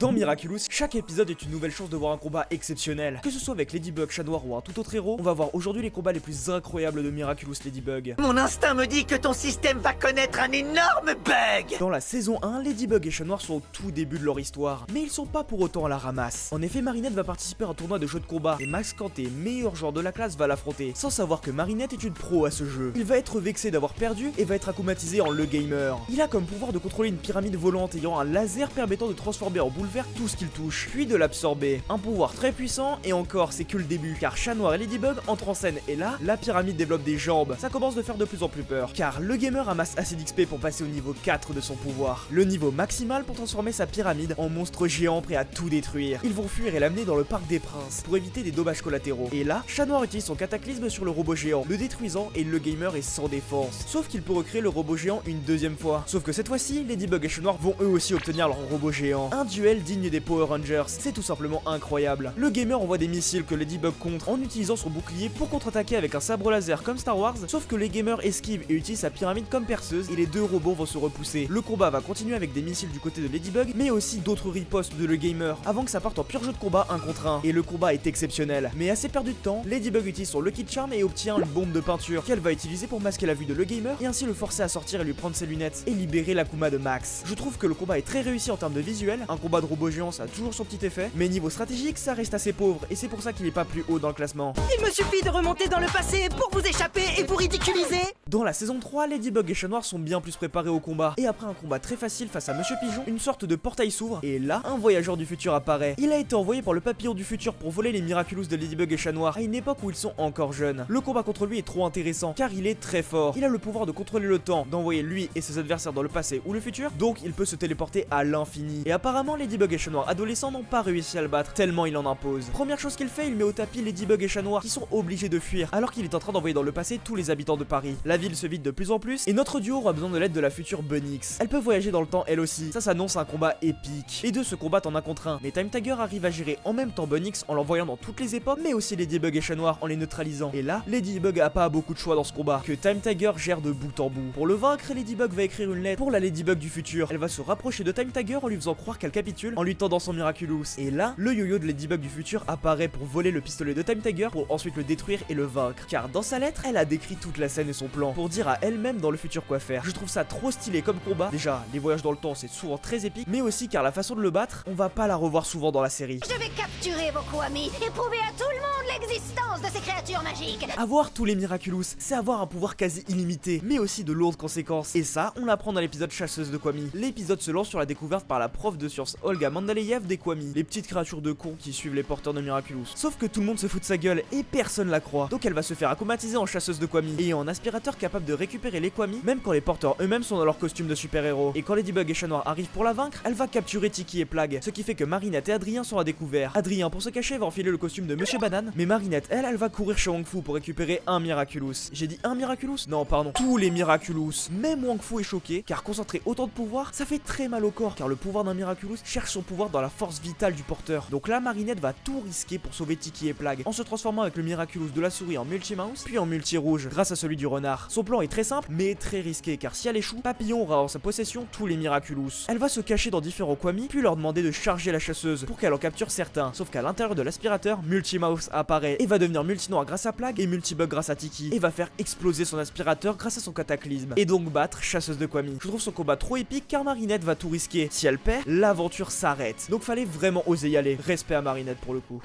Dans Miraculous, chaque épisode est une nouvelle chance de voir un combat exceptionnel. Que ce soit avec Ladybug, Chat Noir ou un tout autre héros, on va voir aujourd'hui les combats les plus incroyables de Miraculous Ladybug. Mon instinct me dit que ton système va connaître un énorme bug. Dans la saison 1, Ladybug et Chat Noir sont au tout début de leur histoire, mais ils sont pas pour autant à la ramasse. En effet, Marinette va participer à un tournoi de jeux de combat, et Max Kanté, meilleur joueur de la classe, va l'affronter, sans savoir que Marinette est une pro à ce jeu. Il va être vexé d'avoir perdu et va être acclimatisé en le gamer. Il a comme pouvoir de contrôler une pyramide volante ayant un laser permettant de transformer en boule verte tout ce qu'il touche, puis de l'absorber. Un pouvoir très puissant, et encore c'est que le début, car Chat Noir et Ladybug entrent en scène, et là, la pyramide développe des jambes. Ça commence de faire de plus en plus peur, car le gamer amasse assez d'XP pour passer au niveau 4 de son pouvoir. Le niveau maximal pour transformer sa pyramide en monstre géant prêt à tout détruire. Ils vont fuir et l'amener dans le parc des princes, pour éviter des dommages collatéraux. Et là, Chat Noir utilise son cataclysme sur le robot géant, le détruisant, et le gamer est sans défense. Sauf qu'il peut recréer le robot géant une deuxième fois. Sauf que cette fois-ci, Ladybug et Chat Noir vont eux aussi obtenir leur robot géant. Un duel digne des Power Rangers, c'est tout simplement incroyable. Le gamer envoie des missiles que Ladybug contre en utilisant son bouclier pour contre-attaquer avec un sabre laser comme Star Wars, sauf que les gamers esquivent et utilisent sa pyramide comme perceuse et les deux robots vont se repousser. Le combat va continuer avec des missiles du côté de Ladybug, mais aussi d'autres ripostes de le gamer, avant que ça parte en pur jeu de combat 1 contre 1. Et le combat est exceptionnel. Mais assez perdu de temps, Ladybug utilise son Lucky Charm et obtient une bombe de peinture qu'elle va utiliser pour masquer la vue de le gamer et ainsi le forcer à sortir et lui prendre ses lunettes et libérer l'Akuma de Max. Je trouve que le combat est très réussi en termes de visuel, un combat de robot géant ça a toujours son petit effet, mais niveau stratégique ça reste assez pauvre et c'est pour ça qu'il est pas plus haut dans le classement. Il me suffit de remonter dans le passé pour vous échapper et vous ridiculiser. Dans la saison 3, Ladybug et Chat Noir sont bien plus préparés au combat, et après un combat très facile face à Monsieur Pigeon, une sorte de portail s'ouvre, et là, un voyageur du futur apparaît. Il a été envoyé par le papillon du futur pour voler les Miraculous de Ladybug et Chat Noir à une époque où ils sont encore jeunes. Le combat contre lui est trop intéressant, car il est très fort. Il a le pouvoir de contrôler le temps, d'envoyer lui et ses adversaires dans le passé ou le futur, donc il peut se téléporter à l'infini. Et apparemment, Ladybug et Chat Noir adolescents n'ont pas réussi à le battre, tellement il en impose. Première chose qu'il fait, il met au tapis Ladybug et Chat Noir qui sont obligés de fuir, alors qu'il est en train d'envoyer dans le passé tous les habitants de Paris. La ville se vide de plus en plus, et notre duo aura besoin de l'aide de la future Bunnyx. Elle peut voyager dans le temps elle aussi, ça s'annonce un combat épique. Les deux se combattent en un contre un, mais Time Tiger arrive à gérer en même temps Bunnyx en l'envoyant dans toutes les époques, mais aussi Ladybug et Chat Noir en les neutralisant. Et là, Ladybug a pas beaucoup de choix dans ce combat, que Time Tiger gère de bout en bout. Pour le vaincre, Ladybug va écrire une lettre pour la Ladybug du futur. Elle va se rapprocher de Time Tiger en lui faisant croire qu'elle capitule, en lui tendant son Miraculous. Et là, le yo-yo de Ladybug du futur apparaît pour voler le pistolet de Time Tiger pour ensuite le détruire et le vaincre. Car dans sa lettre, elle a décrit toute la scène et son plan, pour dire à elle-même dans le futur quoi faire. Je trouve ça trop stylé comme combat. Déjà, les voyages dans le temps c'est souvent très épique, mais aussi car la façon de le battre, on va pas la revoir souvent dans la série. Je vais capturer vos Kwami et prouver à tout le monde l'existence de ces créatures magiques. Avoir tous les Miraculous, c'est avoir un pouvoir quasi illimité, mais aussi de lourdes conséquences. Et ça, on l'apprend dans l'épisode Chasseuse de Kwami. L'épisode se lance sur la découverte par la prof de sciences Olga Mandaleyev des Kwami, les petites créatures de cons qui suivent les porteurs de Miraculous. Sauf que tout le monde se fout de sa gueule et personne la croit. Donc elle va se faire acclimatiser en chasseuse de Kwami et en aspirateur capable de récupérer les Kwami, même quand les porteurs eux-mêmes sont dans leur costume de super-héros. Et quand Ladybug et Chat Noir arrivent pour la vaincre, elle va capturer Tiki et Plague, ce qui fait que Marinette et Adrien sont à découvert. Adrien, pour se cacher, va enfiler le costume de Monsieur Banane, mais Marinette, elle va courir chez Wong Fu pour récupérer un Miraculous. J'ai dit un Miraculous? Non, pardon, tous les Miraculous. Même Wong Fu est choqué, car concentrer autant de pouvoir, ça fait très mal au corps, car le pouvoir d'un Miraculous cherche son pouvoir dans la force vitale du porteur. Donc là, Marinette va tout risquer pour sauver Tiki et Plague, en se transformant avec le Miraculous de la souris en Multi-Mouse, puis en Multi-Rouge, grâce à celui du renard. Son plan est très simple, mais très risqué, car si elle échoue, Papillon aura en sa possession tous les Miraculous. Elle va se cacher dans différents Kwami, puis leur demander de charger la chasseuse, pour qu'elle en capture certains. Sauf qu'à l'intérieur de l'aspirateur, Multi-Mouse apparaît, et va devenir Multi-Noir grâce à Plague, et Multi-Bug grâce à Tiki, et va faire exploser son aspirateur grâce à son cataclysme, et donc battre Chasseuse de Kwami. Je trouve son combat trop épique, car Marinette va tout risquer. Si elle perd, l'aventure s'arrête. Donc fallait vraiment oser y aller. Respect à Marinette pour le coup.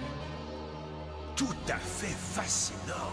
Tout à fait fascinant.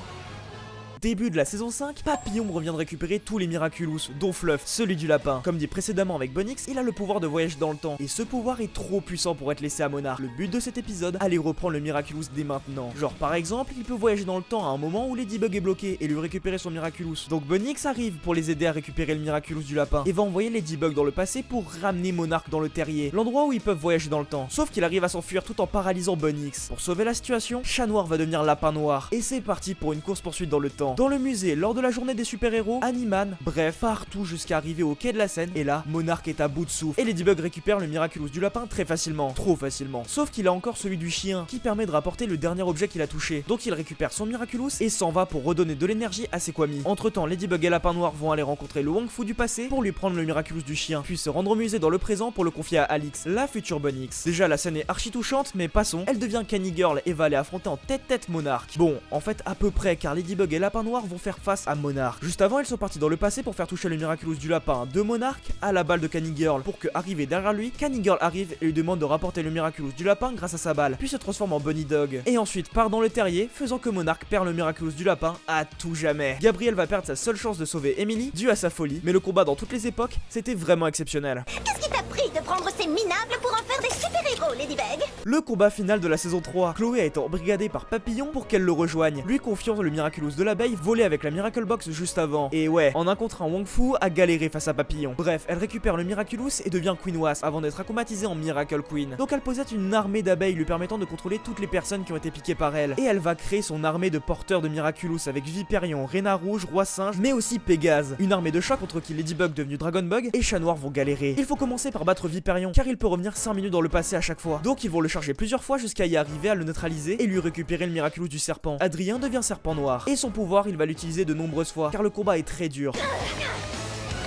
Début de la saison 5, Papillon revient de récupérer tous les Miraculous, dont Fluff, celui du lapin. Comme dit précédemment avec Bunnyx, il a le pouvoir de voyage dans le temps, et ce pouvoir est trop puissant pour être laissé à Monarch. Le but de cet épisode, aller reprendre le Miraculous dès maintenant. Genre par exemple, il peut voyager dans le temps à un moment où Ladybug est bloqué et lui récupérer son Miraculous. Donc Bunnyx arrive pour les aider à récupérer le Miraculous du lapin, et va envoyer Ladybug dans le passé pour ramener Monarch dans le terrier, l'endroit où ils peuvent voyager dans le temps. Sauf qu'il arrive à s'enfuir tout en paralysant Bunnyx. Pour sauver la situation, Chat Noir va devenir Lapin Noir, et c'est parti pour une course poursuite dans le temps. également. Dans le musée, lors de la journée des super-héros, Animan, bref, partout jusqu'à arriver au quai de la Seine. Et là, Monarch est à bout de souffle. Et Ladybug récupère le Miraculous du lapin très facilement, trop facilement. Sauf qu'il a encore celui du chien, qui permet de rapporter le dernier objet qu'il a touché. Donc il récupère son Miraculous et s'en va pour redonner de l'énergie à ses Kwami. Entre temps, Ladybug et Lapin Noir vont aller rencontrer le Wong Fu du passé pour lui prendre le Miraculous du chien, puis se rendre au musée dans le présent pour le confier à Alix, la future Bonne X. Déjà la scène est archi touchante, mais passons, elle devient Canny Girl et va aller affronter en tête-tête Monarch. Bon, en fait à peu près, car Ladybug et Lapin Noir vont faire face à Monarch. Juste avant, elles sont parties dans le passé pour faire toucher le Miraculous du lapin de Monarch à la balle de Canny Girl, pour que, arrivé derrière lui, Canny Girl arrive et lui demande de rapporter le Miraculous du lapin grâce à sa balle, puis se transforme en Bunny Dog. Et ensuite part dans le terrier, faisant que Monarch perd le Miraculous du lapin à tout jamais. Gabriel va perdre sa seule chance de sauver Emily, due à sa folie, mais le combat dans toutes les époques, c'était vraiment exceptionnel. Qu'est-ce qui t'a pris de prendre ces minables pour en faire des super-héros, Ladybug? Le combat final de la saison 3, Chloé a été embrigadée par Papillon pour qu'elle le rejoigne, lui confiant le Miraculous de l'abeille volé avec la Miracle Box juste avant. Et ouais, en un contre un, Wong Fu a galéré face à Papillon. Bref, elle récupère le Miraculous et devient Queen Wasp avant d'être acclimatisée en Miracle Queen. Donc elle possède une armée d'abeilles lui permettant de contrôler toutes les personnes qui ont été piquées par elle. Et elle va créer son armée de porteurs de Miraculous avec Viperion, Réna Rouge, Roi Singe, mais aussi Pégase. Une armée de choc contre qui Ladybug devenu Dragon Bug et Chat Noir vont galérer. Il faut commencer par battre Viperion car il peut revenir 5 minutes dans le passé à chaque fois. Donc ils vont le charger plusieurs fois jusqu'à y arriver à le neutraliser et lui récupérer le Miraculous du serpent. Adrien devient Serpent Noir et son pouvoir il va l'utiliser de nombreuses fois car le combat est très dur.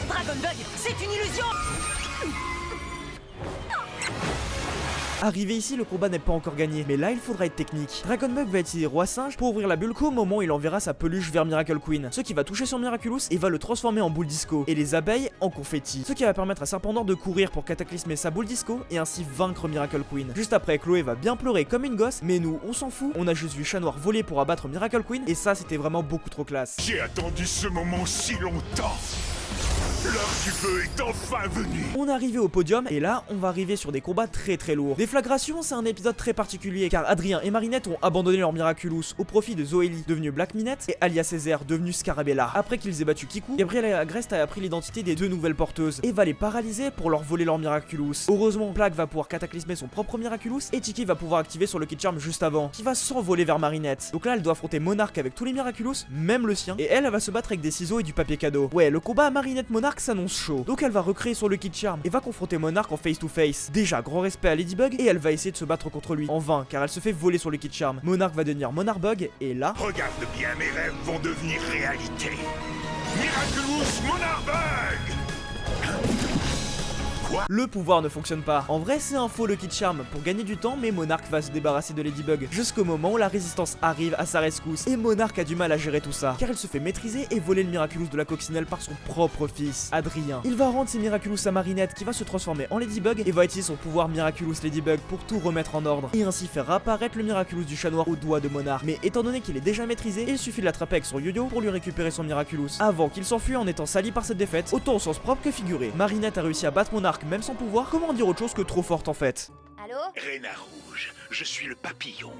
Dragon Bug, c'est une illusion! Arrivé ici, le combat n'est pas encore gagné, mais là il faudra être technique. Dragon Bug va utiliser Roi Singe pour ouvrir la bulle qu'au moment où il enverra sa peluche vers Miracle Queen, ce qui va toucher son Miraculous et va le transformer en boule disco, et les abeilles en confetti, ce qui va permettre à Serpent Noir de courir pour cataclysmer sa boule disco et ainsi vaincre Miracle Queen. Juste après, Chloé va bien pleurer comme une gosse, mais nous on s'en fout, on a juste vu Chat Noir voler pour abattre Miracle Queen, et ça c'était vraiment beaucoup trop classe. J'ai attendu ce moment si longtemps. L'heure du feu est enfin venue. On est arrivé au podium et là on va arriver sur des combats très lourds. Déflagration, c'est un épisode très particulier car Adrien et Marinette ont abandonné leur Miraculous au profit de Zoélie devenue Black Minette et Alia Césaire devenue Scarabella. Après qu'ils aient battu Kiku, Gabriel Agreste a appris l'identité des deux nouvelles porteuses et va les paralyser pour leur voler leur Miraculous. Heureusement, Plague va pouvoir cataclysmer son propre Miraculous et Tiki va pouvoir activer son Lucky Charm juste avant, qui va s'envoler vers Marinette. Donc là elle doit affronter Monarch avec tous les Miraculous, même le sien, et elle va se battre avec des ciseaux et du papier cadeau. Ouais, le combat Marinette Monarch s'annonce chaud. Donc elle va recréer son Lucky Charm et va confronter Monarch en face to face. Déjà grand respect à Ladybug et elle va essayer de se battre contre lui en vain car elle se fait voler son Lucky Charm. Monarch va devenir Monarch Bug et là Regarde bien, mes rêves vont devenir réalité. Miraculous Monarch Bug! Quoi? le pouvoir ne fonctionne pas. En vrai c'est un faux Lucky Charm pour gagner du temps, mais Monarch va se débarrasser de Ladybug jusqu'au moment où la résistance arrive à sa rescousse et Monarch a du mal à gérer tout ça car il se fait maîtriser et voler le Miraculous de la coccinelle par son propre fils, Adrien. Il va rendre ses Miraculous à Marinette qui va se transformer en Ladybug et va utiliser son pouvoir Miraculous Ladybug pour tout remettre en ordre et ainsi faire apparaître le Miraculous du Chat Noir au doigt de Monarch. Mais étant donné qu'il est déjà maîtrisé, il suffit de l'attraper avec son yo-yo pour lui récupérer son Miraculous avant qu'il s'enfuit en étant sali par cette défaite, autant au sens propre que figuré. Marinette a réussi à battre Monarch même sans pouvoir, comment dire autre chose que trop forte en fait. Allô? Réna Rouge, je suis le papillon.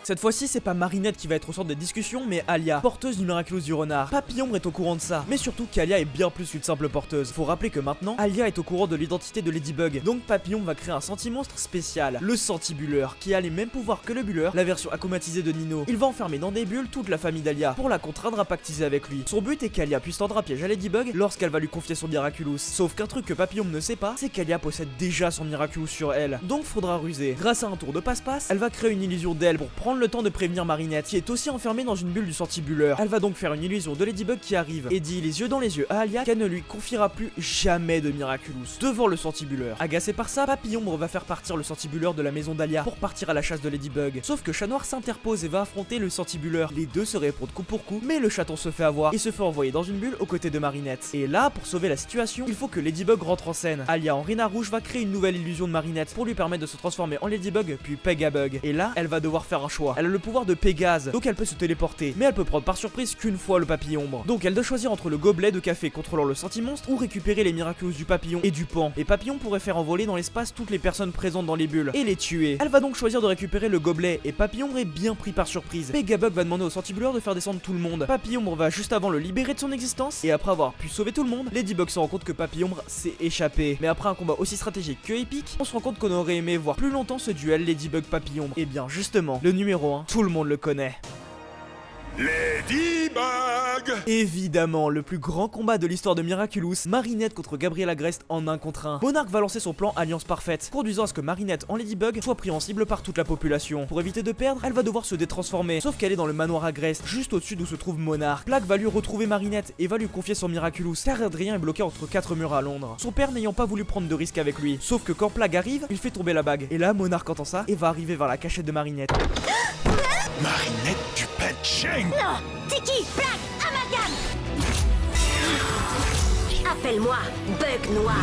Cette fois-ci, c'est pas Marinette qui va être au centre des discussions, mais Alia, porteuse du Miraculous du renard. Papillon est au courant de ça, mais surtout qu'Alia est bien plus qu'une simple porteuse. Faut rappeler que maintenant, Alia est au courant de l'identité de Ladybug, donc Papillon va créer un sentimonstre spécial, le Sentibuleur, qui a les mêmes pouvoirs que le Bulleur, la version acclimatisée de Nino. Il va enfermer dans des bulles toute la famille d'Alia, pour la contraindre à pactiser avec lui. Son but est qu'Alia puisse tendre un piège à Ladybug lorsqu'elle va lui confier son Miraculous. Sauf qu'un truc que Papillon ne sait pas, c'est qu'Alia possède déjà son Miraculous sur elle, donc faudra ruser. Grâce à un tour de passe-passe, elle va créer une illusion d'elle pour prendre le temps de prévenir Marinette, qui est aussi enfermée dans une bulle du Sentibuleur. Elle va donc faire une illusion de Ladybug qui arrive et dit les yeux dans les yeux à Alia qu'elle ne lui confiera plus jamais de Miraculous devant le Sentibuleur. Agacé par ça, Papillon va faire partir le Sentibuleur de la maison d'Alia pour partir à la chasse de Ladybug. Sauf que Chat Noir s'interpose et va affronter le Sentibuleur. Les deux se répondent coup pour coup, mais le chaton se fait avoir et se fait envoyer dans une bulle aux côtés de Marinette. Et là, pour sauver la situation, il faut que Ladybug rentre en scène. Alia en Réna Rouge va créer une nouvelle illusion de Marinette pour lui permettre de se transformer en Ladybug puis Pegabug. Et là, elle va devoir faire un choix. Elle a le pouvoir de Pégase, donc elle peut se téléporter, mais elle peut prendre par surprise qu'une fois le papillon ombre. Donc elle doit choisir entre le gobelet de café contrôlant le sentimonstre ou récupérer les Miraculous du papillon et du pan. Et Papillon pourrait faire envoler dans l'espace toutes les personnes présentes dans les bulles et les tuer. Elle va donc choisir de récupérer le gobelet et Papillon est bien pris par surprise. Pegabug va demander au Sentibuleur de faire descendre tout le monde. Papillon va juste avant le libérer de son existence et après avoir pu sauver tout le monde, Ladybug se rend compte que Papillon s'est échappé. Mais après un combat aussi stratégique que épique, on se rend compte qu'on aurait aimé voir plus longtemps ce duel Ladybug-Papillon. Et bien justement, le numéro 1, tout le monde le connaît. Ladybug! Évidemment, le plus grand combat de l'histoire de Miraculous, Marinette contre Gabriel Agreste en 1 contre 1. Monarch va lancer son plan Alliance Parfaite, conduisant à ce que Marinette en Ladybug soit pris en cible par toute la population. Pour éviter de perdre, elle va devoir se détransformer, sauf qu'elle est dans le manoir Agreste, juste au-dessus d'où se trouve Monarch. Plague va lui retrouver Marinette et va lui confier son Miraculous, car Adrien est bloqué entre 4 murs à Londres. Son père n'ayant pas voulu prendre de risques avec lui, sauf que quand Plague arrive, il fait tomber la bague. Et là, Monarch entend ça et va arriver vers la cachette de Marinette. Marinette du Patcheng! Non, Tiki, Plague, Amalgame. Appelle-moi Bug Noir.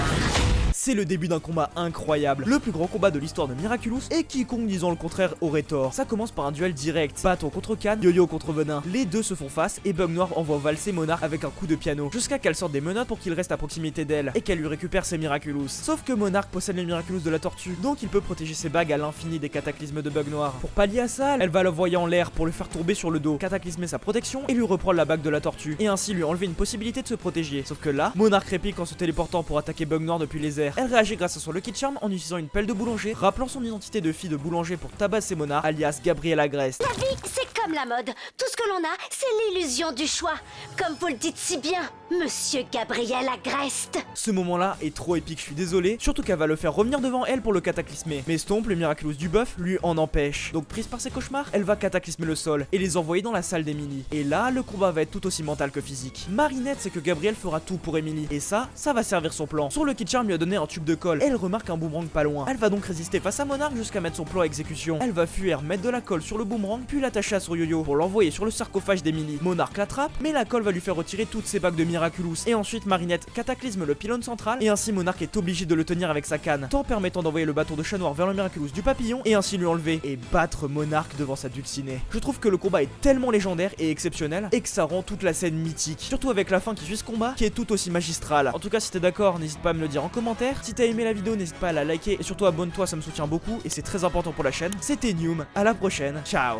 C'est le début d'un combat incroyable, le plus grand combat de l'histoire de Miraculous, et quiconque disant le contraire aurait tort. Ça commence par un duel direct, bâton contre canne, yo-yo contre venin. Les deux se font face et Bug Noir envoie valser Monarch avec un coup de piano, jusqu'à qu'elle sorte des menottes pour qu'il reste à proximité d'elle, et qu'elle lui récupère ses Miraculous. Sauf que Monarch possède les Miraculous de la tortue, donc il peut protéger ses bagues à l'infini des cataclysmes de Bug Noir. Pour pallier à ça, elle va l'envoyer en l'air pour le faire tomber sur le dos, cataclysmer sa protection et lui reprendre la bague de la tortue, et ainsi lui enlever une possibilité de se protéger. Sauf que là, Monarch réplique en se téléportant pour attaquer Bug Noir depuis les airs. Elle réagit grâce à son Lucky Charm en utilisant une pelle de boulanger, rappelant son identité de fille de boulanger pour tabasser Monarch, alias Gabriel Agreste. La vie, c'est comme la mode. Tout ce que l'on a, c'est l'illusion du choix. Comme vous le dites si bien, Monsieur Gabriel Agreste. Ce moment-là est trop épique, je suis désolé, surtout qu'elle va le faire revenir devant elle pour le cataclysmer. Mais Stomp, le Miraculous du buff, lui en empêche. Donc prise par ses cauchemars, elle va cataclysmer le sol et les envoyer dans la salle d'Emily. Et là, le combat va être tout aussi mental que physique. Marinette sait que Gabriel fera tout pour Emily, et ça va servir son plan. Son Lucky Charm lui a donné un tube de colle, elle remarque un boomerang pas loin. Elle va donc résister face à Monarch jusqu'à mettre son plan à exécution. Elle va fuir, mettre de la colle sur le boomerang, puis l'attacher à son yo-yo pour l'envoyer sur le sarcophage d'Emily. Monarch l'attrape, mais la colle va lui faire retirer toutes ses bagues de Miraculous. Et ensuite, Marinette cataclysme le pylône central, et ainsi Monarch est obligé de le tenir avec sa canne, tant permettant d'envoyer le bâton de chat noir vers le Miraculous du papillon, et ainsi lui enlever et battre Monarch devant sa dulcinée. Je trouve que le combat est tellement légendaire et exceptionnel, et que ça rend toute la scène mythique. Surtout avec la fin qui suit ce combat, qui est tout aussi magistrale. En tout cas, si t'es d'accord, n'hésite pas à me le dire en commentaire. Si t'as aimé la vidéo, n'hésite pas à la liker, et surtout abonne-toi, ça me soutient beaucoup, et c'est très important pour la chaîne. C'était Newm, à la prochaine, ciao.